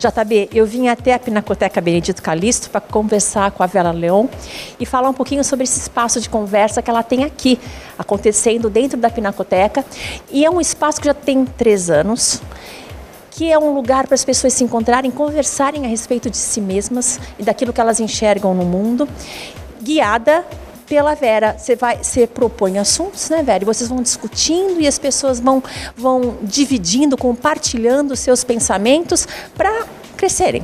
JB, eu vim até a Pinacoteca Benedito Calixto para conversar com a Vera Leon e falar um pouquinho sobre esse espaço de conversa que ela tem aqui, acontecendo dentro da Pinacoteca. E é um espaço que já tem 3 anos, que é um lugar para as pessoas se encontrarem, conversarem a respeito de si mesmas e daquilo que elas enxergam no mundo, guiada pela Vera. Você propõe assuntos, né, Vera? E vocês vão discutindo e as pessoas vão dividindo, compartilhando seus pensamentos para crescerem.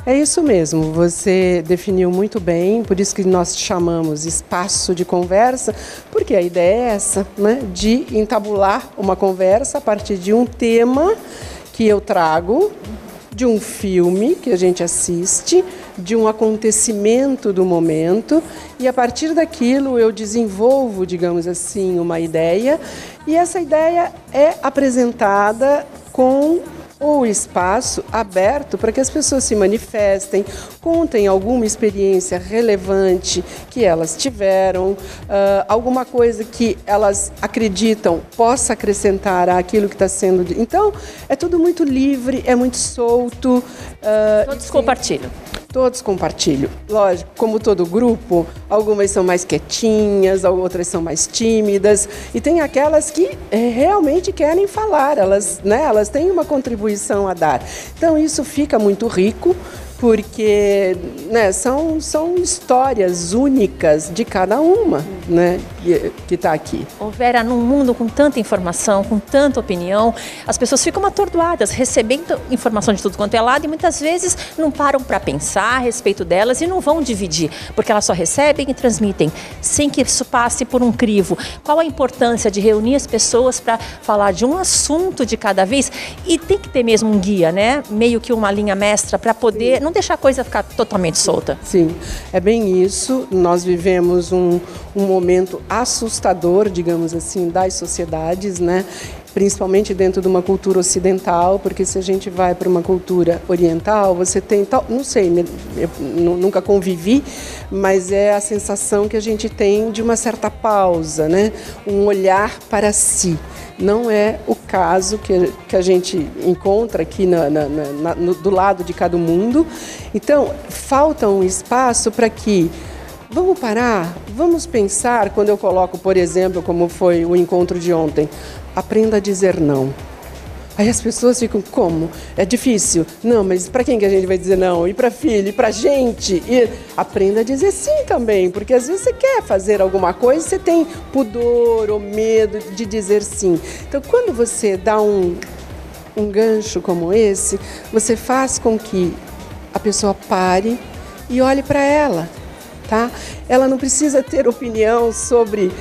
É isso mesmo, você definiu muito bem, por isso que nós chamamos espaço de conversa, porque a ideia é essa, né, de entabular uma conversa a partir de um tema que eu trago, de um filme que a gente assiste, de um acontecimento do momento, e a partir daquilo eu desenvolvo, digamos assim, uma ideia, e essa ideia é apresentada com o espaço aberto para que as pessoas se manifestem, contem alguma experiência relevante que elas tiveram, alguma coisa que elas acreditam possa acrescentar àquilo que está sendo... Então, é tudo muito livre, é muito solto. Todos compartilham. Todos compartilham. Lógico, como todo grupo, algumas são mais quietinhas, outras são mais tímidas, e tem aquelas que realmente querem falar, elas têm uma contribuição a dar. Então isso fica muito rico, porque, né, são histórias únicas de cada uma, né, que está aqui. Ô Vera, num mundo com tanta informação, com tanta opinião, as pessoas ficam atordoadas, recebendo informação de tudo quanto é lado e muitas vezes não param para pensar a respeito delas e não vão dividir, porque elas só recebem e transmitem, sem que isso passe por um crivo. Qual a importância de reunir as pessoas para falar de um assunto de cada vez? E tem que ter mesmo um guia, né? Meio que uma linha mestra para poder... não deixar a coisa ficar totalmente solta. Sim, é bem isso. Nós vivemos um momento assustador, digamos assim, das sociedades, né? Principalmente dentro de uma cultura ocidental, porque se a gente vai para uma cultura oriental, você tem, não sei, eu nunca convivi, mas é a sensação que a gente tem de uma certa pausa, né? Um olhar para si. Não é o caso que a gente encontra aqui do lado de cada mundo. Então, falta um espaço para que vamos parar, vamos pensar, quando eu coloco, por exemplo, como foi o encontro de ontem, aprenda a dizer não. Aí as pessoas ficam, como? É difícil? Não, mas para quem que a gente vai dizer não? E para filho? E para gente? E aprenda a dizer sim também, porque às vezes você quer fazer alguma coisa, você tem pudor ou medo de dizer sim. Então, quando você dá um gancho como esse, você faz com que a pessoa pare e olhe para ela, tá? Ela não precisa ter opinião sobre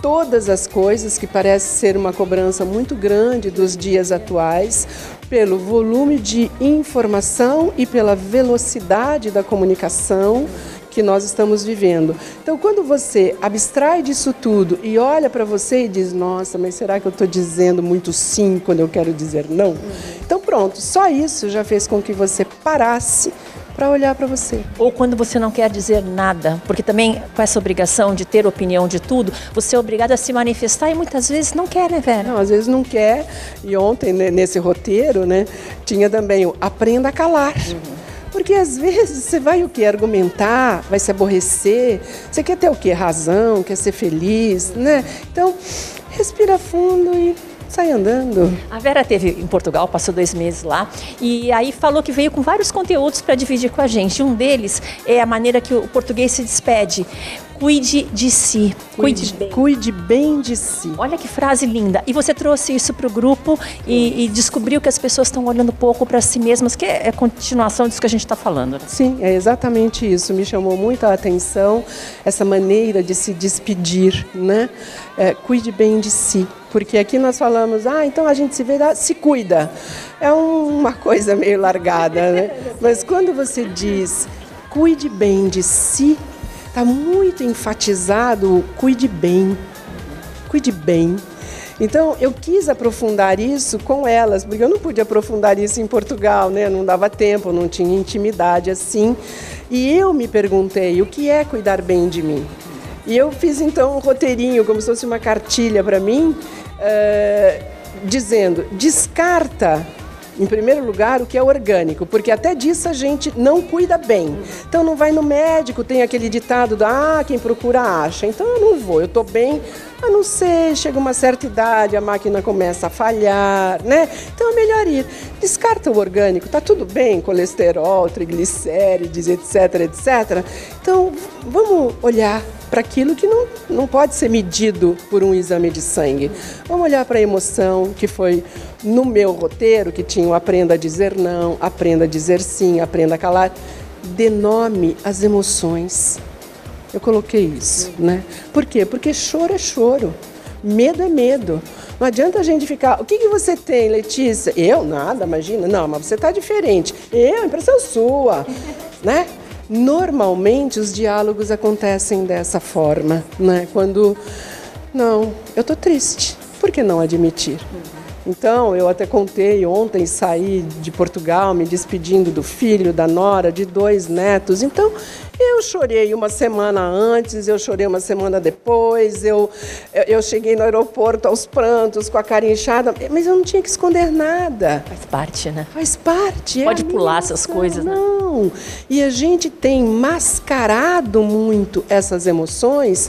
todas as coisas, que parece ser uma cobrança muito grande dos dias atuais, pelo volume de informação e pela velocidade da comunicação que nós estamos vivendo. Então, quando você abstrai disso tudo e olha para você e diz, nossa, mas será que eu estou dizendo muito sim quando eu quero dizer não? Então, pronto, só isso já fez com que você parasse para olhar para você. Ou quando você não quer dizer nada, porque também com essa obrigação de ter opinião de tudo, você é obrigado a se manifestar e muitas vezes não quer, né, Vera? Não, às vezes não quer. E ontem, né, nesse roteiro, né, tinha também o aprenda a calar. Porque às vezes você vai o quê? Argumentar, vai se aborrecer, você quer ter o quê? Razão, quer ser feliz, né? Então, respira fundo e sai andando. A Vera esteve em Portugal, passou 2 meses lá, e aí falou que veio com vários conteúdos para dividir com a gente. Um deles é a maneira que o português se despede. Cuide de si. Cuide bem de si. Olha que frase linda. E você trouxe isso para o grupo e descobriu que as pessoas estão olhando pouco para si mesmas, que é a continuação disso que a gente está falando. Né? Sim, é exatamente isso. Me chamou muito a atenção essa maneira de se despedir, né? Cuide bem de si. Porque aqui nós falamos, então a gente se cuida. É uma coisa meio largada, né? Mas quando você diz, cuide bem de si, está muito enfatizado, cuide bem. Cuide bem. Então, eu quis aprofundar isso com elas, porque eu não pude aprofundar isso em Portugal, né? Não dava tempo, não tinha intimidade assim. E eu me perguntei, o que é cuidar bem de mim? E eu fiz, então, um roteirinho, como se fosse uma cartilha para mim, dizendo, descarta em primeiro lugar, o que é orgânico, porque até disso a gente não cuida bem. Então não vai no médico, tem aquele ditado quem procura acha. Então eu não vou, eu estou bem, a não ser, chega uma certa idade, a máquina começa a falhar, né? Então é melhor ir. Descarta o orgânico, tá tudo bem, colesterol, triglicérides, etc, etc. Então vamos olhar para aquilo que não pode ser medido por um exame de sangue. Vamos olhar para a emoção, que foi no meu roteiro, que tinha o aprenda a dizer não, aprenda a dizer sim, aprenda a calar. Dê nome às emoções. Eu coloquei isso, né? Por quê? Porque choro é choro, medo é medo. Não adianta a gente ficar, o que você tem, Letícia? Eu? Nada, imagina. Não, mas você está diferente. Eu? Impressão sua, né? Normalmente os diálogos acontecem dessa forma, né? Quando, não, eu estou triste, por que não admitir? Então, eu até contei ontem, saí de Portugal me despedindo do filho, da nora, de 2 netos. Então, eu chorei uma semana antes, eu chorei uma semana depois, eu cheguei no aeroporto aos prantos, com a cara inchada, mas eu não tinha que esconder nada. Faz parte, né? Faz parte. Pode pular essas coisas, né? Não. E a gente tem mascarado muito essas emoções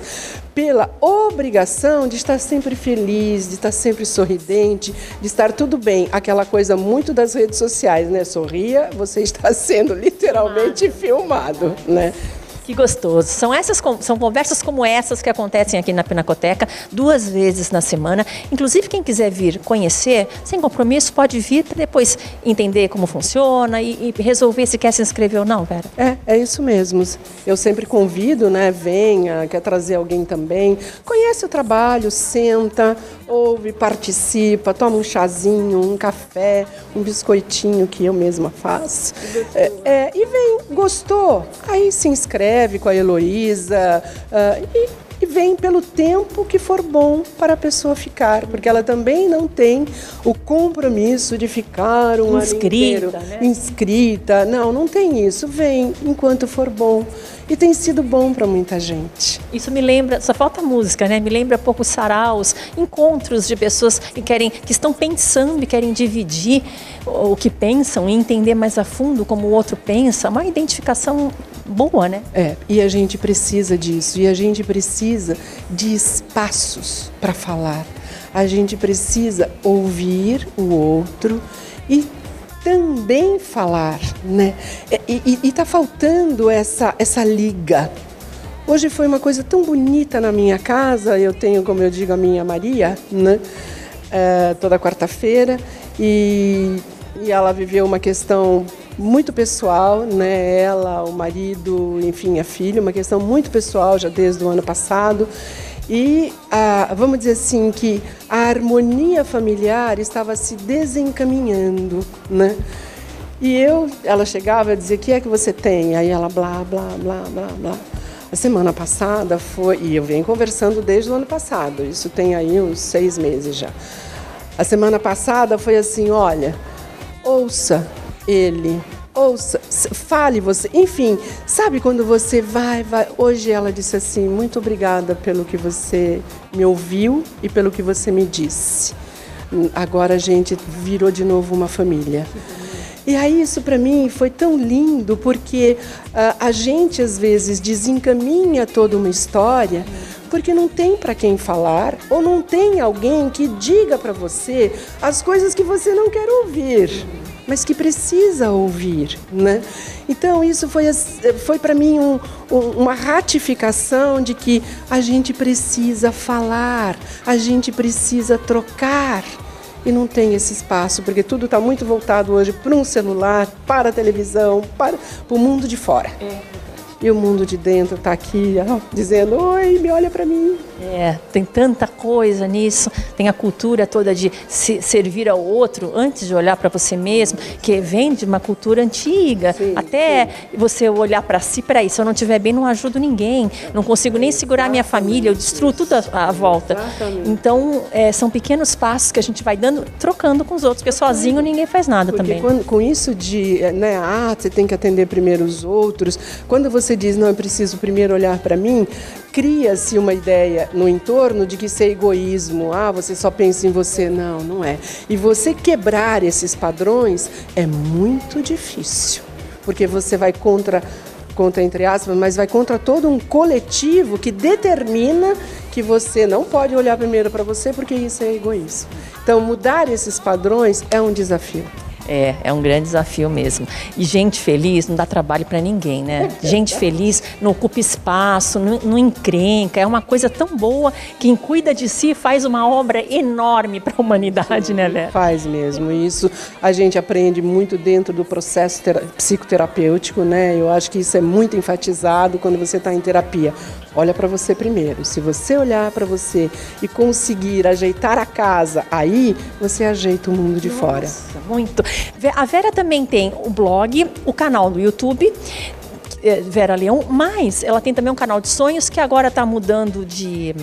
pela obrigação de estar sempre feliz, de estar sempre sorridente, de estar tudo bem. Aquela coisa muito das redes sociais, né? Sorria, você está sendo literalmente filmado, né? Que gostoso. São conversas como essas que acontecem aqui na Pinacoteca 2 vezes na semana. Inclusive, quem quiser vir conhecer, sem compromisso, pode vir para depois entender como funciona e resolver se quer se inscrever ou não, Vera. É isso mesmo. Eu sempre convido, né? Venha, quer trazer alguém também. Conhece o trabalho, senta, ouve, participa, toma um chazinho, um café, um biscoitinho que eu mesma faço. E vem, gostou? Aí se inscreve com a Heloísa e vem pelo tempo que for bom para a pessoa ficar, porque ela também não tem o compromisso de ficar um ano inteiro inscrita. Não tem isso. Vem enquanto for bom. E tem sido bom para muita gente. Isso me lembra, só falta música, né? Me lembra pouco saraus, encontros de pessoas que estão pensando e querem dividir o que pensam e entender mais a fundo como o outro pensa. Uma identificação boa, né? E a gente precisa disso. E a gente precisa de espaços para falar. A gente precisa ouvir o outro e também falar, né? E está faltando essa liga. Hoje foi uma coisa tão bonita na minha casa. Eu tenho, como eu digo, a minha Maria, né? Toda quarta-feira. E ela viveu uma questão muito pessoal, né? Ela, o marido, enfim, a filha, uma questão muito pessoal já desde o ano passado. E vamos dizer assim que a harmonia familiar estava se desencaminhando, né? E ela chegava e dizia, o que é que você tem? Aí ela blá, blá, blá, blá, blá. A semana passada e eu venho conversando desde o ano passado, isso tem aí uns 6 meses já. A semana passada foi assim, olha, ouça ele, ouça, fale você, enfim, sabe quando você vai, hoje ela disse assim, muito obrigada pelo que você me ouviu e pelo que você me disse. Agora a gente virou de novo uma família. E aí isso para mim foi tão lindo, porque a gente às vezes desencaminha toda uma história, porque não tem para quem falar, ou não tem alguém que diga para você as coisas que você não quer ouvir, mas que precisa ouvir, né? Então isso foi para mim uma ratificação de que a gente precisa falar, a gente precisa trocar. E não tem esse espaço, porque tudo está muito voltado hoje para um celular, para a televisão, para o mundo de fora. E o mundo de dentro está aqui, dizendo, oi, me olha para mim. Tem tanta coisa nisso, tem a cultura toda de servir ao outro antes de olhar para você mesmo, que vem de uma cultura antiga, você olhar para si, peraí, se eu não estiver bem não ajudo ninguém, não consigo nem segurar minha família, eu destruo tudo à volta. Exatamente. Então, são pequenos passos que a gente vai dando, trocando com os outros, porque sozinho ninguém faz nada também. Com isso de, você tem que atender primeiro os outros, quando você você diz, não, eu preciso primeiro olhar para mim, cria-se uma ideia no entorno de que isso é egoísmo, você só pensa em você. Não, não é. E você quebrar esses padrões é muito difícil, porque você vai contra entre aspas, mas vai contra todo um coletivo que determina que você não pode olhar primeiro para você, porque isso é egoísmo. Então, mudar esses padrões é um desafio. É um grande desafio mesmo. E gente feliz não dá trabalho para ninguém, né? Gente feliz não ocupa espaço, não encrenca. É uma coisa tão boa que quem cuida de si faz uma obra enorme para a humanidade, né, Vera? Faz mesmo. E isso a gente aprende muito dentro do processo psicoterapêutico, né? Eu acho que isso é muito enfatizado quando você está em terapia. Olha para você primeiro. Se você olhar para você e conseguir ajeitar a casa aí, você ajeita o mundo de fora. Muito. A Vera também tem o blog, o canal do YouTube, Vera Leão, mas ela tem também um canal de sonhos que agora está mudando de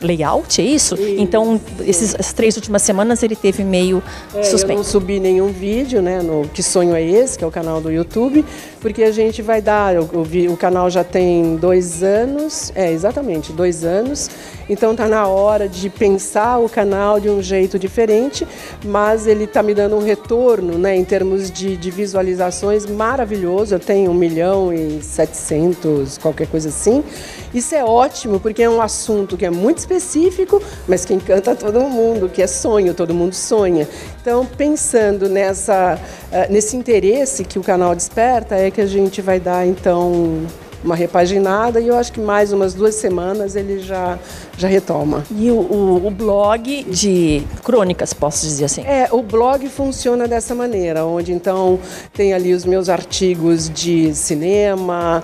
layout, é isso? Então, essas 3 últimas semanas ele teve meio suspenso. Eu não subi nenhum vídeo, né, no Que Sonho é Esse, que é o canal do YouTube, porque a gente vai dar, o canal já tem 2 anos, exatamente, 2 anos, então está na hora de pensar o canal de um jeito diferente, mas ele está me dando um retorno, né, em termos de visualizações maravilhoso. Eu tenho 1.700.000, qualquer coisa assim. Isso é ótimo, porque é um assunto que é muito específico, mas que encanta todo mundo, que é sonho, todo mundo sonha. Então, pensando nesse interesse que o canal desperta, é que a gente vai dar, então, uma repaginada, e eu acho que mais umas 2 semanas ele já retoma. E o blog de crônicas, posso dizer assim? O blog funciona dessa maneira, onde então tem ali os meus artigos de cinema,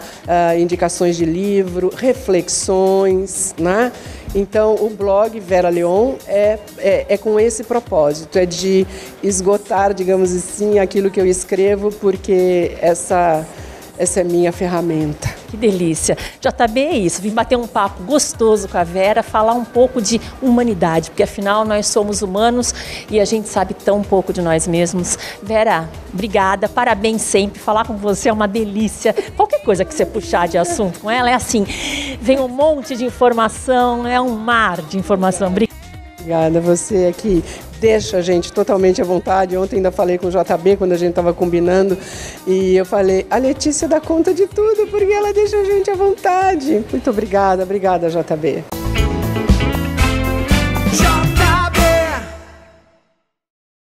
indicações de livro, reflexões, né? Então, o blog Vera Leão é com esse propósito, é de esgotar, digamos assim, aquilo que eu escrevo, porque essa é minha ferramenta. Que delícia. JB é isso, vim bater um papo gostoso com a Vera, falar um pouco de humanidade, porque afinal nós somos humanos e a gente sabe tão pouco de nós mesmos. Vera, obrigada, parabéns sempre, falar com você é uma delícia. Qualquer coisa que você puxar de assunto com ela é assim, vem um monte de informação, é um mar de informação. Obrigada, você aqui deixa a gente totalmente à vontade. Ontem ainda falei com o JB quando a gente estava combinando e eu falei, a Letícia dá conta de tudo porque ela deixa a gente à vontade. Muito obrigada, JB.